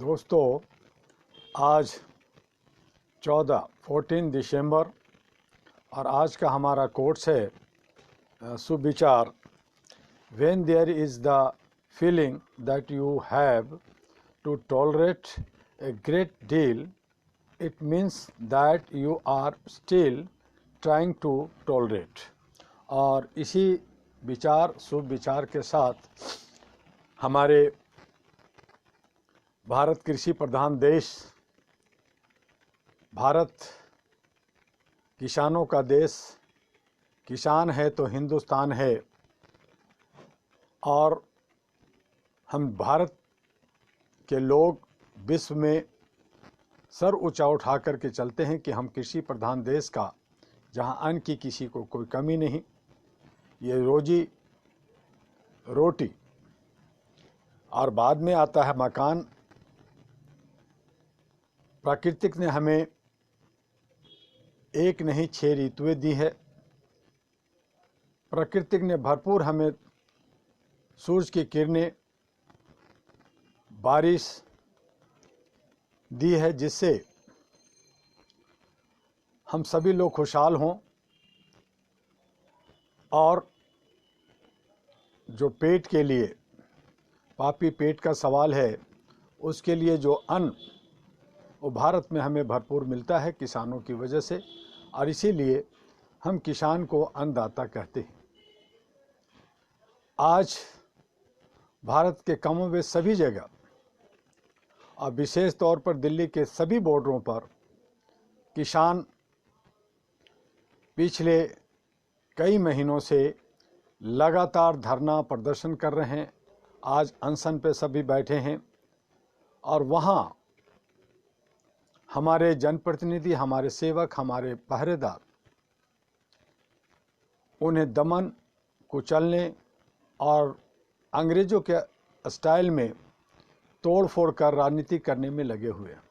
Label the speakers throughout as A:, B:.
A: दोस्तों, आज 14 दिसंबर और आज का हमारा कोट्स है सुविचार। When there is the feeling that you have to tolerate a great deal, it means that you are still trying to tolerate। और इसी विचार सुविचार के साथ हमारे भारत कृषि प्रधान देश, भारत किसानों का देश, किसान है तो हिंदुस्तान है। और हम भारत के लोग विश्व में सर ऊंचा उठा करके चलते हैं कि हम कृषि प्रधान देश का, जहां अन्न की किसी को कोई कमी नहीं, ये रोजी रोटी और बाद में आता है मकान। प्राकृतिक ने हमें एक नहीं 6 ऋतुएं दी है। प्राकृतिक ने भरपूर हमें सूरज की किरणें, बारिश दी है, जिससे हम सभी लोग खुशहाल हों। और जो पेट के लिए, पापी पेट का सवाल है, उसके लिए जो अन्न वो भारत में हमें भरपूर मिलता है किसानों की वजह से, और इसीलिए हम किसान को अन्नदाता कहते हैं। आज भारत के कमोबेश सभी जगह और विशेष तौर पर दिल्ली के सभी बॉर्डरों पर किसान पिछले कई महीनों से लगातार धरना प्रदर्शन कर रहे हैं। आज अनशन पे सभी बैठे हैं और वहाँ हमारे जनप्रतिनिधि, हमारे सेवक, हमारे पहरेदार उन्हें दमन, कुचलने और अंग्रेज़ों के स्टाइल में तोड़ फोड़ कर राजनीति करने में लगे हुए हैं।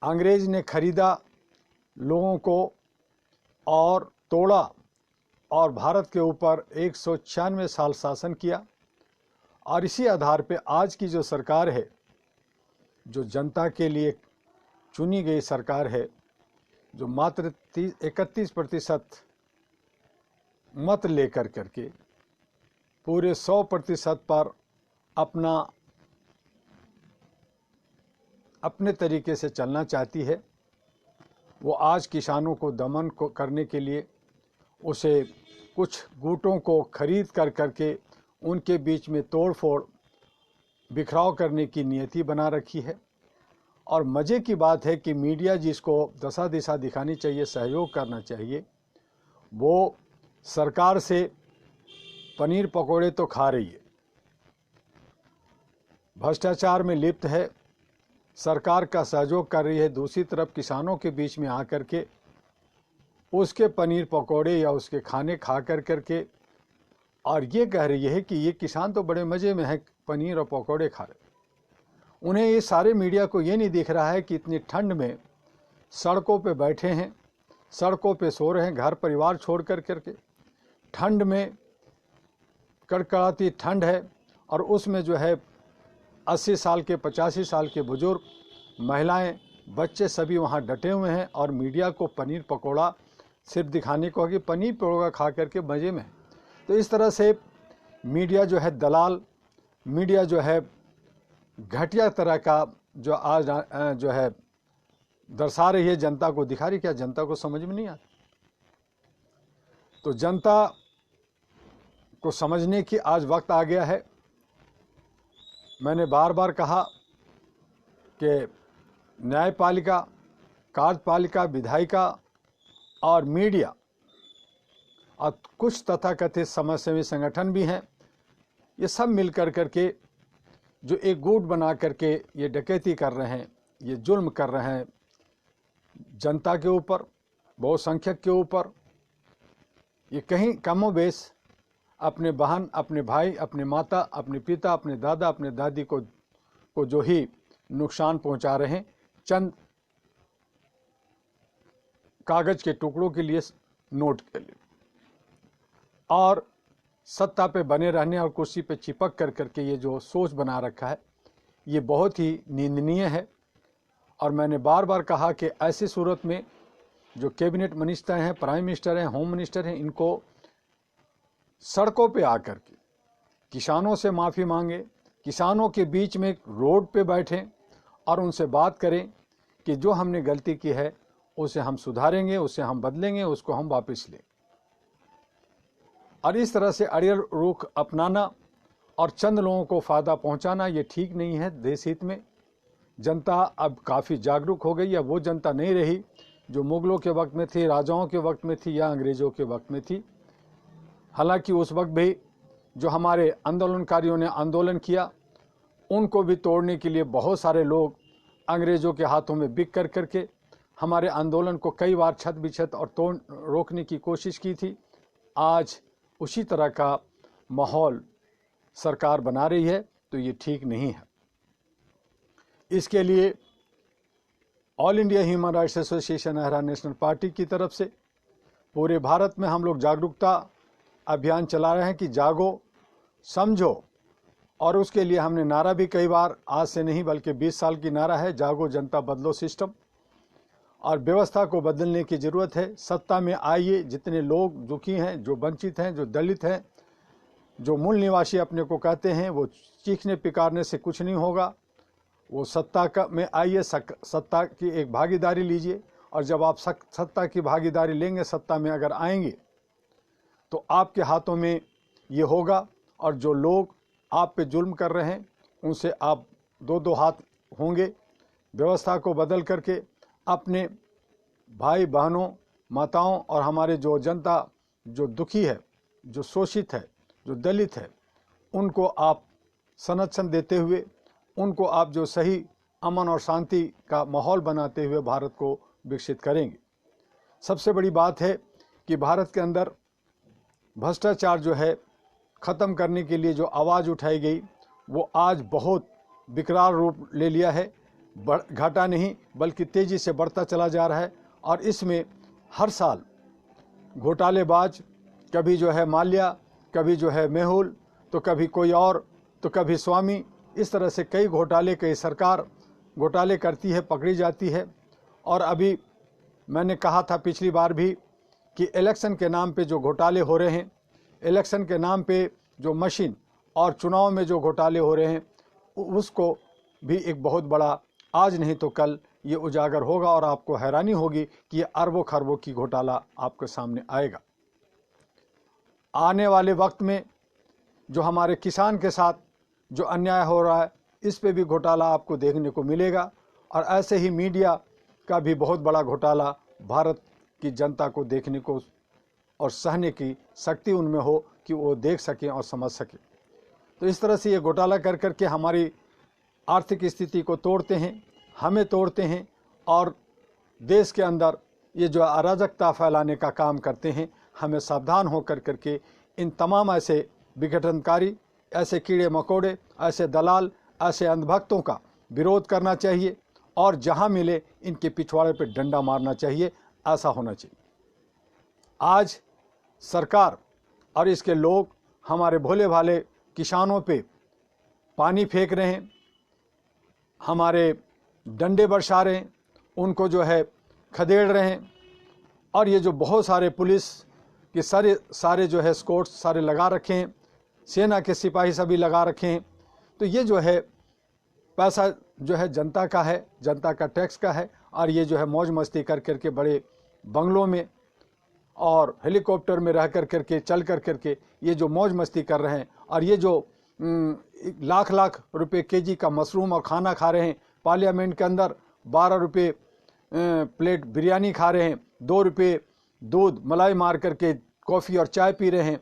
A: अंग्रेज ने खरीदा लोगों को और तोड़ा और भारत के ऊपर 196 साल शासन किया। और इसी आधार पे आज की जो सरकार है, जो जनता के लिए चुनी गई सरकार है, जो मात्र 31% मत लेकर करके पूरे 100% पर अपने तरीके से चलना चाहती है, वो आज किसानों को दमन को करने के लिए उसे कुछ गुटों को खरीद कर करके उनके बीच में तोड़ फोड़, बिखराव करने की नीयति बना रखी है। और मज़े की बात है कि मीडिया जिसको दशा दिशा दिखानी चाहिए, सहयोग करना चाहिए, वो सरकार से पनीर पकोड़े तो खा रही है, भ्रष्टाचार में लिप्त है, सरकार का सहयोग कर रही है। दूसरी तरफ किसानों के बीच में आकर के उसके पनीर पकोड़े या उसके खाने खा कर करके और ये कह रही है कि ये किसान तो बड़े मज़े में है, पनीर और पकोड़े खा रहे। उन्हें ये सारे मीडिया को ये नहीं दिख रहा है कि इतनी ठंड में सड़कों पे बैठे हैं, सड़कों पे सो रहे हैं, घर परिवार छोड़ कर करके। ठंड में कड़कड़ाती ठंड है और उसमें जो है 80 साल के, 85 साल के बुजुर्ग, महिलाएं, बच्चे सभी वहाँ डटे हुए हैं और मीडिया को पनीर पकोड़ा सिर्फ दिखाने को कि पनीर पकोड़ा खा करके मज़े में है। तो इस तरह से मीडिया जो है दलाल, मीडिया जो है घटिया तरह का जो आज जो है दर्शा रही है, जनता को दिखा रही। क्या जनता को समझ में नहीं आता? तो जनता को समझने की आज वक्त आ गया है। मैंने बार बार कहा कि न्यायपालिका, कार्यपालिका, विधायिका और मीडिया और कुछ तथाकथित समाजसेवी संगठन भी हैं, ये सब मिलकर करके जो एक गुट बना करके ये डकैती कर रहे हैं, ये जुल्म कर रहे हैं जनता के ऊपर, बहुसंख्यक के ऊपर। ये कहीं कमोबेश अपने बहन, अपने भाई, अपने माता, अपने पिता, अपने दादा, अपने दादी को जो ही नुकसान पहुंचा रहे हैं, चंद कागज के टुकड़ों के लिए, नोट के लिए, और सत्ता पे बने रहने और कुर्सी पे चिपक कर करके ये जो सोच बना रखा है, ये बहुत ही निंदनीय है। और मैंने बार बार कहा कि ऐसी सूरत में जो कैबिनेट मिनिस्टर हैं, प्राइम मिनिस्टर हैं, होम मिनिस्टर हैं, इनको सड़कों पे आकर के किसानों से माफ़ी मांगे, किसानों के बीच में रोड पे बैठें और उनसे बात करें कि जो हमने गलती की है उसे हम सुधारेंगे, उसे हम बदलेंगे, उसको हम वापस लें। और इस तरह से अड़ियल रुख अपनाना और चंद लोगों को फ़ायदा पहुंचाना ये ठीक नहीं है देश हित में। जनता अब काफ़ी जागरूक हो गई है। वो जनता नहीं रही जो मुग़लों के वक्त में थी, राजाओं के वक्त में थी या अंग्रेज़ों के वक्त में थी। हालांकि उस वक्त भी जो हमारे आंदोलनकारियों ने आंदोलन किया, उनको भी तोड़ने के लिए बहुत सारे लोग अंग्रेज़ों के हाथों में बिक कर करके हमारे आंदोलन को कई बार छत बिछत और तोड़ रोकने की कोशिश की थी। आज उसी तरह का माहौल सरकार बना रही है, तो ये ठीक नहीं है। इसके लिए All India Human Rights Association अहरा नेशनल पार्टी की तरफ से पूरे भारत में हम लोग जागरूकता अभियान चला रहे हैं कि जागो, समझो। और उसके लिए हमने नारा भी कई बार, आज से नहीं बल्कि 20 साल की नारा है, जागो जनता बदलो सिस्टम। और व्यवस्था को बदलने की ज़रूरत है। सत्ता में आइए, जितने लोग दुखी हैं, जो वंचित हैं, जो दलित हैं, जो मूल निवासी अपने को कहते हैं, वो चीखने पिकारने से कुछ नहीं होगा। वो सत्ता में आइए, सत्ता की एक भागीदारी लीजिए। और जब आप सत्ता की भागीदारी लेंगे, सत्ता में अगर आएंगे, तो आपके हाथों में ये होगा। और जो लोग आप पे जुल्म कर रहे हैं, उनसे आप दो हाथ होंगे। व्यवस्था को बदल करके अपने भाई बहनों, माताओं और हमारे जो जनता जो दुखी है, जो शोषित है, जो दलित है, उनको आप संरक्षण देते हुए, उनको आप जो सही अमन और शांति का माहौल बनाते हुए भारत को विकसित करेंगे। सबसे बड़ी बात है कि भारत के अंदर भ्रष्टाचार जो है ख़त्म करने के लिए जो आवाज़ उठाई गई, वो आज बहुत विकराल रूप ले लिया है। घटा नहीं बल्कि तेज़ी से बढ़ता चला जा रहा है। और इसमें हर साल घोटालेबाज, कभी जो है माल्या, कभी जो है मेहुल, तो कभी कोई और, तो कभी स्वामी, इस तरह से कई घोटाले, कई सरकार घोटाले करती है, पकड़ी जाती है। और अभी मैंने कहा था पिछली बार भी कि इलेक्शन के नाम पे जो घोटाले हो रहे हैं, इलेक्शन के नाम पे जो मशीन और चुनाव में जो घोटाले हो रहे हैं, उसको भी एक बहुत बड़ा आज नहीं तो कल ये उजागर होगा। और आपको हैरानी होगी कि ये अरबों खरबों की घोटाला आपके सामने आएगा। आने वाले वक्त में जो हमारे किसान के साथ जो अन्याय हो रहा है, इस पे भी घोटाला आपको देखने को मिलेगा। और ऐसे ही मीडिया का भी बहुत बड़ा घोटाला भारत की जनता को देखने को और सहने की शक्ति उनमें हो कि वो देख सकें और समझ सकें। तो इस तरह से ये घोटाला कर करके हमारी आर्थिक स्थिति को तोड़ते हैं, हमें तोड़ते हैं और देश के अंदर ये जो अराजकता फैलाने का काम करते हैं। हमें सावधान होकर करके इन तमाम ऐसे विघटनकारी, ऐसे कीड़े मकोड़े, ऐसे दलाल, ऐसे अंधभक्तों का विरोध करना चाहिए और जहां मिले इनके पिछवाड़े पर डंडा मारना चाहिए। ऐसा होना चाहिए। आज सरकार और इसके लोग हमारे भोले भाले किसानों पे पानी फेंक रहे हैं, हमारे डंडे बरसा रहे हैं, उनको जो है खदेड़ रहे हैं। और ये जो बहुत सारे पुलिस के सारे जो है स्कोर्ट्स सारे लगा रखे हैं, सेना के सिपाही सभी लगा रखे हैं। तो ये जो है पैसा जो है जनता का है, जनता का टैक्स का है। और ये जो है मौज मस्ती कर करके बड़े बंगलों में और हेलीकॉप्टर में रह कर करके चल कर करके ये जो मौज मस्ती कर रहे हैं, और ये जो लाख लाख रुपए केजी का मशरूम और खाना खा रहे हैं, पार्लियामेंट के अंदर 12 रुपये प्लेट बिरयानी खा रहे हैं, 2 रुपये दूध मलाई मार करके कॉफ़ी और चाय पी रहे हैं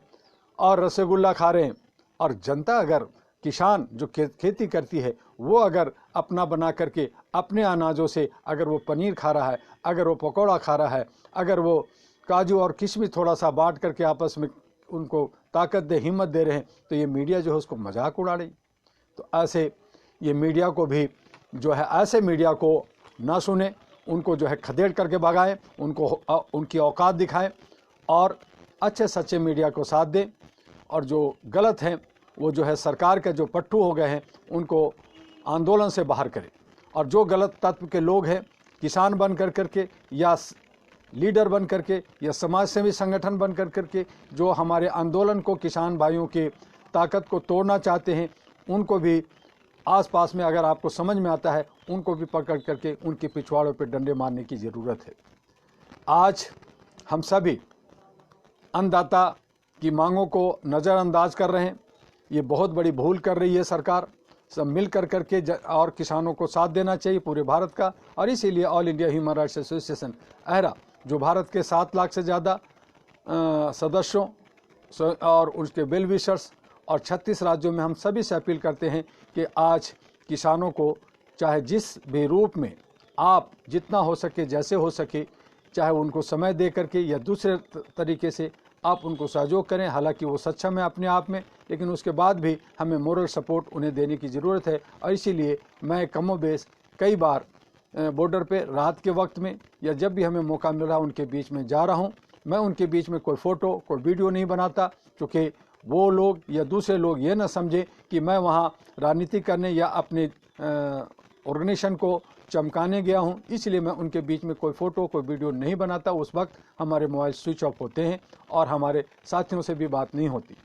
A: और रसगुल्ला खा रहे हैं। और जनता, अगर किसान जो खेती करती है, वो अगर अपना बना करके अपने अनाजों से अगर वो पनीर खा रहा है, अगर वो पकौड़ा खा रहा है, अगर वो काजू और किशमिश थोड़ा सा बांट करके आपस में उनको ताकत दे, हिम्मत दे रहे हैं, तो ये मीडिया जो है उसको मजाक उड़ा रही। तो ऐसे ये मीडिया को भी जो है, ऐसे मीडिया को ना सुने, उनको जो है खदेड़ करके भगाएं, उनको उनकी औकात दिखाएं और अच्छे सच्चे मीडिया को साथ दें। और जो गलत हैं वो जो है सरकार के जो पट्टू हो गए हैं, उनको आंदोलन से बाहर करे। और जो गलत तत्व के लोग हैं, किसान बन कर करके या लीडर बन करके या समाज सेवी संगठन बन कर करके जो हमारे आंदोलन को, किसान भाइयों के ताकत को तोड़ना चाहते हैं, उनको भी आसपास में अगर आपको समझ में आता है, उनको भी पकड़ करके उनके पिछवाड़ों पर डंडे मारने की ज़रूरत है। आज हम सभी अन्नदाता की मांगों को नज़रअंदाज कर रहे हैं। ये बहुत बड़ी भूल कर रही है सरकार। सब मिल कर करके और किसानों को साथ देना चाहिए पूरे भारत का। और इसीलिए All India Human Rights Association अहरा, जो भारत के 7 लाख से ज़्यादा सदस्यों और उसके वेल विशर्स और 36 राज्यों में हम सभी से अपील करते हैं कि आज किसानों को चाहे जिस भी रूप में आप जितना हो सके, जैसे हो सके, चाहे उनको समय दे करके या दूसरे तरीके से आप उनको सहयोग करें। हालांकि वो सक्षम है अपने आप में, लेकिन उसके बाद भी हमें मोरल सपोर्ट उन्हें देने की ज़रूरत है। और इसीलिए मैं कमोबेश कई बार बॉर्डर पे रात के वक्त में या जब भी हमें मौका मिल रहा उनके बीच में जा रहा हूँ। मैं उनके बीच में कोई फ़ोटो, कोई वीडियो नहीं बनाता, क्योंकि वो लोग या दूसरे लोग ये ना समझे कि मैं वहाँ राजनीति करने या अपने ऑर्गेनाइजेशन को चमकाने गया हूं। इसलिए मैं उनके बीच में कोई फ़ोटो, कोई वीडियो नहीं बनाता। उस वक्त हमारे मोबाइल स्विच ऑफ होते हैं और हमारे साथियों से भी बात नहीं होती।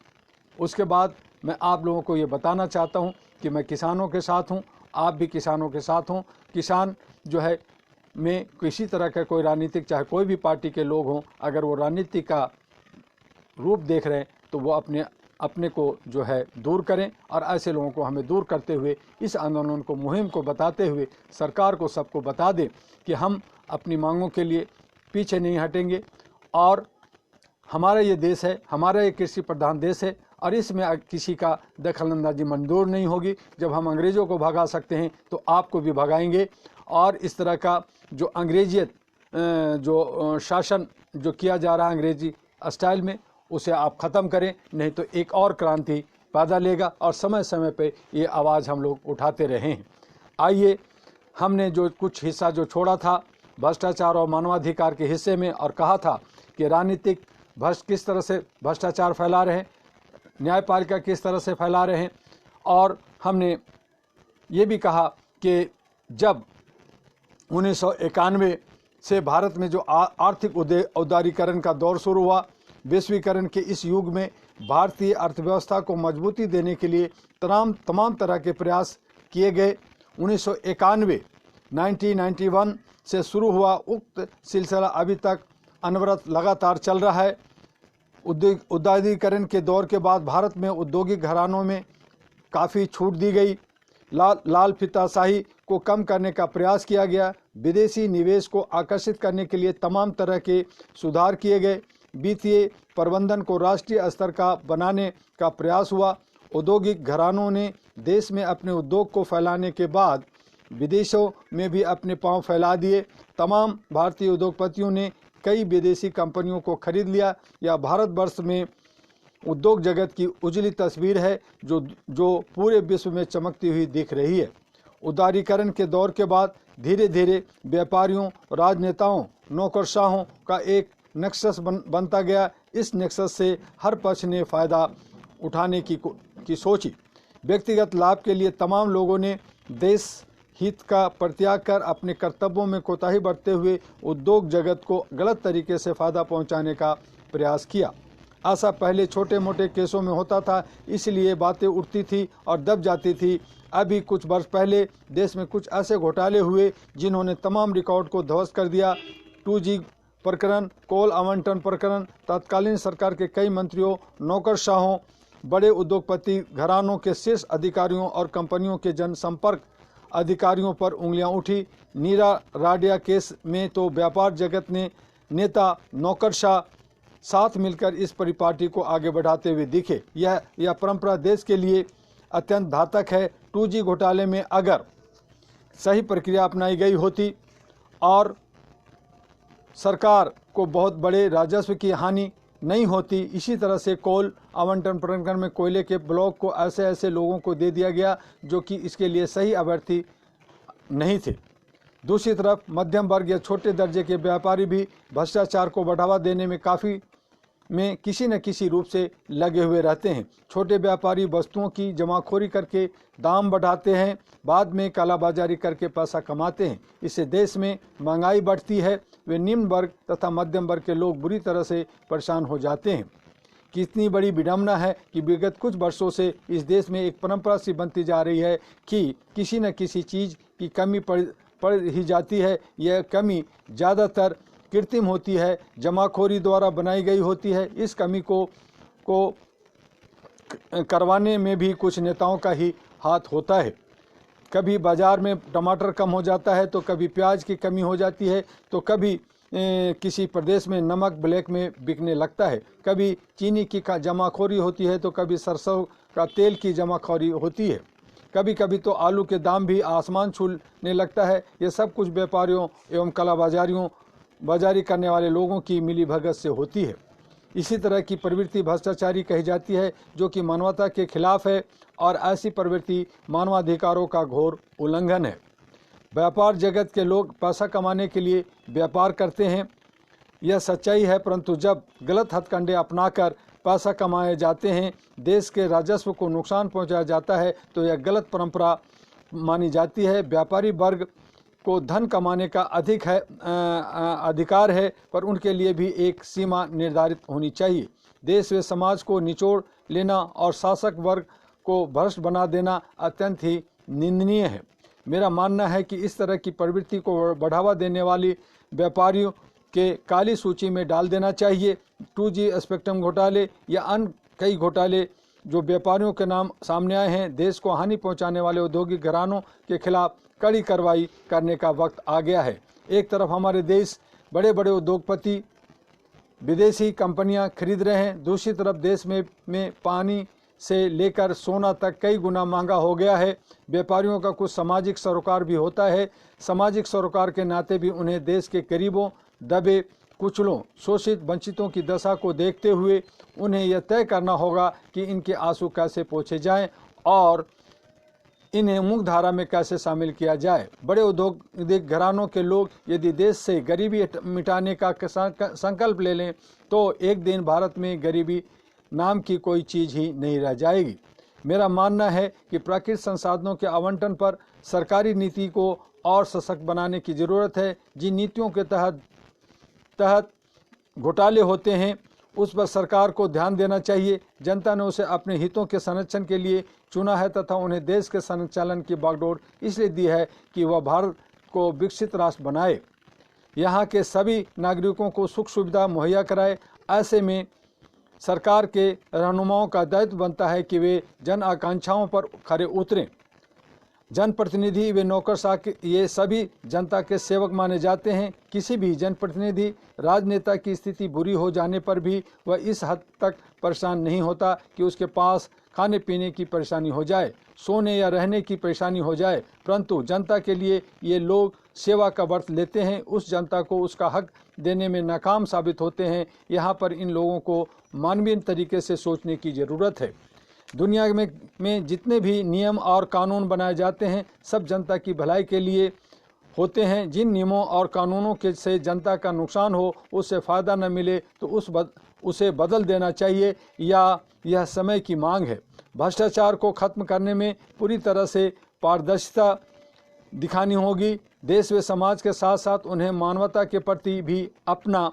A: उसके बाद मैं आप लोगों को ये बताना चाहता हूं कि मैं किसानों के साथ हूं, आप भी किसानों के साथ हों। किसान जो है में किसी तरह का कोई राजनीतिक, चाहे कोई भी पार्टी के लोग हों, अगर वो राजनीति का रूप देख रहे हैं तो वो अपने को जो है दूर करें। और ऐसे लोगों को हमें दूर करते हुए इस आंदोलन को, मुहिम को बताते हुए सरकार को, सबको बता दें कि हम अपनी मांगों के लिए पीछे नहीं हटेंगे। और हमारा ये देश है, हमारा ये कृषि प्रधान देश है और इसमें किसी का दखलंदाजी मंजूर नहीं होगी। जब हम अंग्रेज़ों को भगा सकते हैं तो आपको भी भगाएंगे। और इस तरह का जो अंग्रेजियत जो शासन जो किया जा रहा है अंग्रेजी स्टाइल में, उसे आप ख़त्म करें, नहीं तो एक और क्रांति पैदा लेगा। और समय समय पे ये आवाज़ हम लोग उठाते रहे हैं। आइए, हमने जो कुछ हिस्सा जो छोड़ा था भ्रष्टाचार और मानवाधिकार के हिस्से में, और कहा था कि राजनीतिक किस तरह से भ्रष्टाचार फैला रहे हैं, न्यायपालिका किस तरह से फैला रहे हैं। और हमने ये भी कहा कि जब 1991 से भारत में जो आर्थिक उदारीकरण का दौर शुरू हुआ, वैश्वीकरण के इस युग में भारतीय अर्थव्यवस्था को मजबूती देने के लिए तमाम तरह के प्रयास किए गए। 1991 से शुरू हुआ उक्त सिलसिला अभी तक अनवरत लगातार चल रहा है। उदारीकरण के दौर के बाद भारत में औद्योगिक घरानों में काफ़ी छूट दी गई। लाल फीताशाही को कम करने का प्रयास किया गया। विदेशी निवेश को आकर्षित करने के लिए तमाम तरह के सुधार किए गए। वित्तीय प्रबंधन को राष्ट्रीय स्तर का बनाने का प्रयास हुआ। औद्योगिक घरानों ने देश में अपने उद्योग को फैलाने के बाद विदेशों में भी अपने पांव फैला दिए। तमाम भारतीय उद्योगपतियों ने कई विदेशी कंपनियों को खरीद लिया। यह भारतवर्ष में उद्योग जगत की उजली तस्वीर है जो पूरे विश्व में चमकती हुई दिख रही है। उदारीकरण के दौर के बाद धीरे धीरे व्यापारियों, राजनेताओं, नौकरशाहों का एक नेक्सस बनता गया। इस नेक्सस से हर पक्ष ने फ़ायदा उठाने की सोची। व्यक्तिगत लाभ के लिए तमाम लोगों ने देश हित का परित्याग कर अपने कर्तव्यों में कोताही बरतते हुए उद्योग जगत को गलत तरीके से फ़ायदा पहुंचाने का प्रयास किया। ऐसा पहले छोटे मोटे केसों में होता था, इसलिए बातें उठती थी और दब जाती थी। अभी कुछ वर्ष पहले देश में कुछ ऐसे घोटाले हुए जिन्होंने तमाम रिकॉर्ड को ध्वस्त कर दिया। 2G प्रकरण, कोल आवंटन प्रकरण, तत्कालीन सरकार के कई मंत्रियों, नौकरशाहों, बड़े उद्योगपति घरानों के शीर्ष अधिकारियों और कंपनियों के जनसंपर्क अधिकारियों पर उंगलियां उठी। नीरा राडिया केस में तो व्यापार जगत ने नेता, नौकरशाह साथ मिलकर इस परिपाटी को आगे बढ़ाते हुए दिखे। यह परंपरा देश के लिए अत्यंत घातक है। 2G घोटाले में अगर सही प्रक्रिया अपनाई गई होती और सरकार को बहुत बड़े राजस्व की हानि नहीं होती। इसी तरह से कोल आवंटन प्रकरण में कोयले के ब्लॉक को ऐसे लोगों को दे दिया गया जो कि इसके लिए सही अभ्यर्थी नहीं थे। दूसरी तरफ मध्यम वर्ग या छोटे दर्जे के व्यापारी भी भ्रष्टाचार को बढ़ावा देने में काफ़ी में किसी न किसी रूप से लगे हुए रहते हैं। छोटे व्यापारी वस्तुओं की जमाखोरी करके दाम बढ़ाते हैं, बाद में कालाबाजारी करके पैसा कमाते हैं। इससे देश में महंगाई बढ़ती है। वे निम्न वर्ग तथा मध्यम वर्ग के लोग बुरी तरह से परेशान हो जाते हैं। कितनी बड़ी विडंबना है कि विगत कुछ वर्षों से इस देश में एक परंपरा सी बनती जा रही है कि किसी न किसी चीज़ की कमी पड़ ही जाती है। यह कमी ज़्यादातर कृत्रिम होती है, जमाखोरी द्वारा बनाई गई होती है। इस कमी को करवाने में भी कुछ नेताओं का ही हाथ होता है। कभी बाज़ार में टमाटर कम हो जाता है, तो कभी प्याज की कमी हो जाती है, तो कभी किसी प्रदेश में नमक ब्लैक में बिकने लगता है, कभी चीनी की जमाखोरी होती है, तो कभी सरसों का तेल की जमाखोरी होती है, कभी कभी तो आलू के दाम भी आसमान छूने लगता है। ये सब कुछ व्यापारियों एवं बाजारी करने वाले लोगों की मिलीभगत से होती है। इसी तरह की प्रवृत्ति भ्रष्टाचारी कही जाती है, जो कि मानवता के खिलाफ है, और ऐसी प्रवृत्ति मानवाधिकारों का घोर उल्लंघन है। व्यापार जगत के लोग पैसा कमाने के लिए व्यापार करते हैं, यह सच्चाई है, परंतु जब गलत हथकंडे अपनाकर पैसा कमाए जाते हैं, देश के राजस्व को नुकसान पहुंचाया जाता है, तो यह गलत परंपरा मानी जाती है। व्यापारी वर्ग को धन कमाने का अधिकार है, पर उनके लिए भी एक सीमा निर्धारित होनी चाहिए। देश व समाज को निचोड़ लेना और शासक वर्ग को भ्रष्ट बना देना अत्यंत ही निंदनीय है। मेरा मानना है कि इस तरह की प्रवृत्ति को बढ़ावा देने वाली व्यापारियों के काली सूची में डाल देना चाहिए। 2G स्पेक्ट्रम घोटाले या अन्य कई घोटाले जो व्यापारियों के नाम सामने आए हैं, देश को हानि पहुंचाने वाले औद्योगिक घरानों के खिलाफ कड़ी कार्रवाई करने का वक्त आ गया है। एक तरफ हमारे देश बड़े बड़े उद्योगपति विदेशी कंपनियां खरीद रहे हैं, दूसरी तरफ देश में पानी से लेकर सोना तक कई गुना महंगा हो गया है। व्यापारियों का कुछ सामाजिक सरोकार भी होता है। सामाजिक सरोकार के नाते भी उन्हें देश के गरीबों, दबे कुचलों, शोषित वंचितों की दशा को देखते हुए उन्हें यह तय करना होगा कि इनके आंसू कैसे पोंछे जाएं और इन्हें मुख्य धारा में कैसे शामिल किया जाए। बड़े औद्योगिक घरानों के लोग यदि देश से गरीबी मिटाने का संकल्प ले लें, तो एक दिन भारत में गरीबी नाम की कोई चीज़ ही नहीं रह जाएगी। मेरा मानना है कि प्राकृतिक संसाधनों के आवंटन पर सरकारी नीति को और सशक्त बनाने की ज़रूरत है। जिन नीतियों के तहत घोटाले होते हैं, उस पर सरकार को ध्यान देना चाहिए। जनता ने उसे अपने हितों के संरक्षण के लिए चुना है तथा उन्हें देश के संचालन की बागडोर इसलिए दी है कि वह भारत को विकसित राष्ट्र बनाए, यहाँ के सभी नागरिकों को सुख सुविधा मुहैया कराए। ऐसे में सरकार के रहनुमाओं का दायित्व बनता है कि वे जन आकांक्षाओं पर खरे उतरें। जनप्रतिनिधि वे नौकरशाह ये सभी जनता के सेवक माने जाते हैं। किसी भी जनप्रतिनिधि राजनेता की स्थिति बुरी हो जाने पर भी वह इस हद तक परेशान नहीं होता कि उसके पास खाने पीने की परेशानी हो जाए, सोने या रहने की परेशानी हो जाए, परंतु जनता के लिए ये लोग सेवा का व्रत लेते हैं, उस जनता को उसका हक देने में नाकाम साबित होते हैं। यहाँ पर इन लोगों को मानवीय तरीके से सोचने की ज़रूरत है। दुनिया में जितने भी नियम और कानून बनाए जाते हैं, सब जनता की भलाई के लिए होते हैं। जिन नियमों और कानूनों के से जनता का नुकसान हो, उससे फ़ायदा न मिले, तो उसे बदल देना चाहिए, या यह समय की मांग है। भ्रष्टाचार को खत्म करने में पूरी तरह से पारदर्शिता दिखानी होगी। देश व समाज के साथ साथ उन्हें मानवता के प्रति भी अपना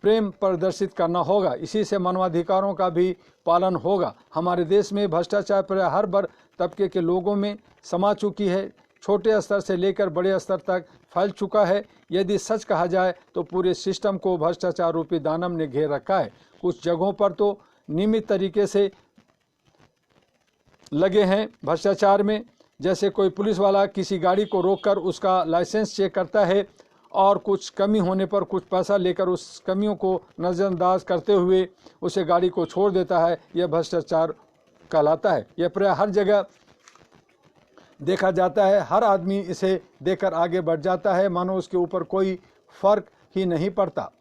A: प्रेम प्रदर्शित करना होगा। इसी से मानवाधिकारों का भी पालन होगा। हमारे देश में भ्रष्टाचार पर हर वर्ग तबके के लोगों में समा चुकी है, छोटे स्तर से लेकर बड़े स्तर तक फैल चुका है। यदि सच कहा जाए तो पूरे सिस्टम को भ्रष्टाचार रूपी दानव ने घेर रखा है। कुछ जगहों पर तो नियमित तरीके से लगे हैं भ्रष्टाचार में, जैसे कोई पुलिस वाला किसी गाड़ी को रोककर उसका लाइसेंस चेक करता है और कुछ कमी होने पर कुछ पैसा लेकर उस कमियों को नज़रअंदाज करते हुए उसे गाड़ी को छोड़ देता है। यह भ्रष्टाचार कहलाता है। यह प्राय हर जगह देखा जाता है। हर आदमी इसे देखकर आगे बढ़ जाता है, मानो उसके ऊपर कोई फर्क ही नहीं पड़ता।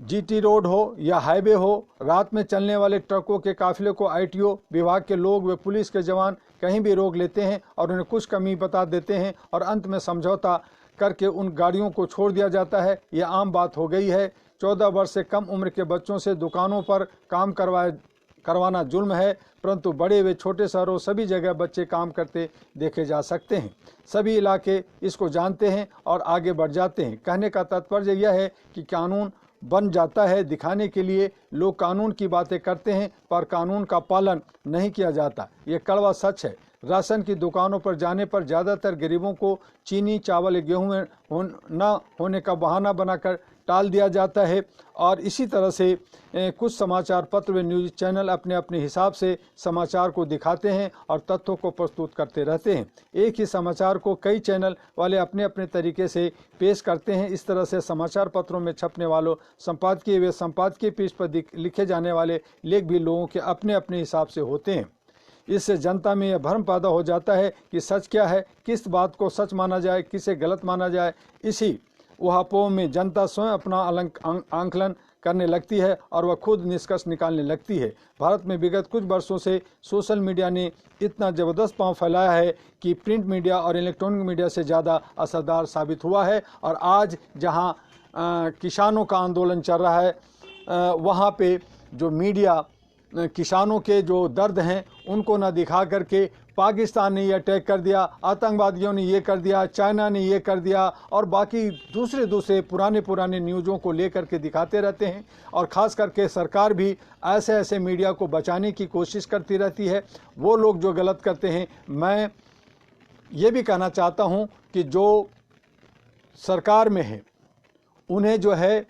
A: जीटी रोड हो या हाईवे हो, रात में चलने वाले ट्रकों के काफिले को ITO विभाग के लोग व पुलिस के जवान कहीं भी रोक लेते हैं और उन्हें कुछ कमी बता देते हैं और अंत में समझौता करके उन गाड़ियों को छोड़ दिया जाता है। यह आम बात हो गई है। 14 वर्ष से कम उम्र के बच्चों से दुकानों पर काम करवाना जुल्म है, परंतु बड़े व छोटे शहरों सभी जगह बच्चे काम करते देखे जा सकते हैं। सभी इलाके इसको जानते हैं और आगे बढ़ जाते हैं। कहने का तात्पर्य यह है कि कानून बन जाता है दिखाने के लिए। लोग कानून की बातें करते हैं पर कानून का पालन नहीं किया जाता। ये कड़वा सच है। राशन की दुकानों पर जाने पर ज़्यादातर गरीबों को चीनी, चावल या गेहूँ न होने का बहाना बनाकर टाल दिया जाता है। और इसी तरह से कुछ समाचार पत्र व न्यूज़ चैनल अपने अपने हिसाब से समाचार को दिखाते हैं और तथ्यों को प्रस्तुत करते रहते हैं। एक ही समाचार को कई चैनल वाले अपने अपने तरीके से पेश करते हैं। इस तरह से समाचार पत्रों में छपने वालों संपादकीय व संपादकीय पृष्ठ पर लिखे जाने वाले लेख भी लोगों के अपने अपने हिसाब से होते हैं। इससे जनता में यह भ्रम पैदा हो जाता है कि सच क्या है, किस बात को सच माना जाए, किसे गलत माना जाए। इसी ऊहापोह में जनता स्वयं अपना आंकलन करने लगती है और वह खुद निष्कर्ष निकालने लगती है। भारत में विगत कुछ वर्षों से सोशल मीडिया ने इतना ज़बरदस्त पांव फैलाया है कि प्रिंट मीडिया और इलेक्ट्रॉनिक मीडिया से ज़्यादा असरदार साबित हुआ है। और आज जहां किसानों का आंदोलन चल रहा है, वहां पे जो मीडिया किसानों के जो दर्द हैं उनको न दिखा करके पाकिस्तान ने ये अटैक कर दिया, आतंकवादियों ने ये कर दिया, चाइना ने ये कर दिया और बाकी दूसरे पुराने न्यूज़ों को लेकर के दिखाते रहते हैं। और ख़ास करके सरकार भी ऐसे मीडिया को बचाने की कोशिश करती रहती है। वो लोग जो गलत करते हैं, मैं ये भी कहना चाहता हूँ कि जो सरकार में है उन्हें जो है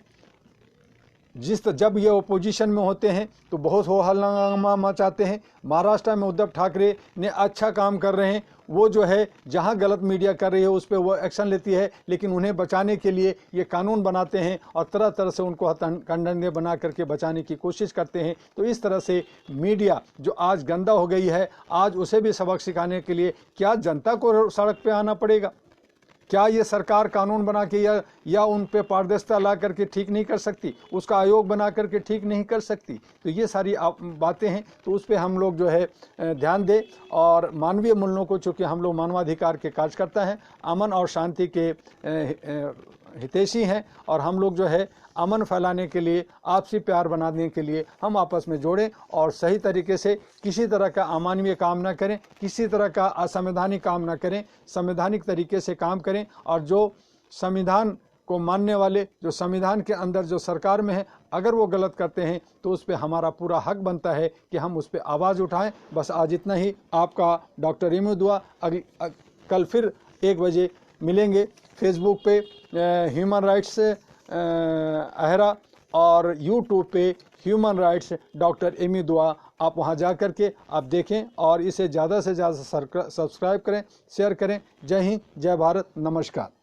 A: जब ये ओपोजिशन में होते हैं तो बहुत हो हल्ला मचाते हैं। महाराष्ट्र में उद्धव ठाकरे ने अच्छा काम कर रहे हैं, वो जो है जहां गलत मीडिया कर रही है उस पर वो एक्शन लेती है, लेकिन उन्हें बचाने के लिए ये कानून बनाते हैं और तरह तरह से उनको कंडंगे बना करके बचाने की कोशिश करते हैं। तो इस तरह से मीडिया जो आज गंदा हो गई है, आज उसे भी सबक सिखाने के लिए क्या जनता को सड़क पे आना पड़ेगा? क्या ये सरकार कानून बना के या उन पे पारदर्शिता ला करके ठीक नहीं कर सकती? उसका आयोग बना करके ठीक नहीं कर सकती? तो ये सारी बातें हैं, तो उस पे हम लोग जो है ध्यान दें। और मानवीय मूल्यों को, चूँकि हम लोग मानवाधिकार के कार्यकर्ता हैं, अमन और शांति के हितैषी हैं और हम लोग जो है अमन फैलाने के लिए, आपसी प्यार बनाने के लिए हम आपस में जोड़ें और सही तरीके से किसी तरह का अमानवीय काम ना करें, किसी तरह का असंवैधानिक काम ना करें, संवैधानिक तरीके से काम करें। और जो संविधान को मानने वाले, जो संविधान के अंदर जो सरकार में है, अगर वो गलत करते हैं तो उस पर हमारा पूरा हक बनता है कि हम उस पर आवाज़ उठाएं। बस आज इतना ही। आपका डॉक्टर एमयू दुआ। कल फिर 1 बजे मिलेंगे फेसबुक पे ह्यूमन राइट्स अहरा और यूट्यूब पे ह्यूमन राइट्स डॉक्टर एमयू दुआ। आप वहां जा कर के आप देखें और इसे ज़्यादा से ज़्यादा सब्सक्राइब करें, शेयर करें। जय हिंद, जय भारत, नमस्कार।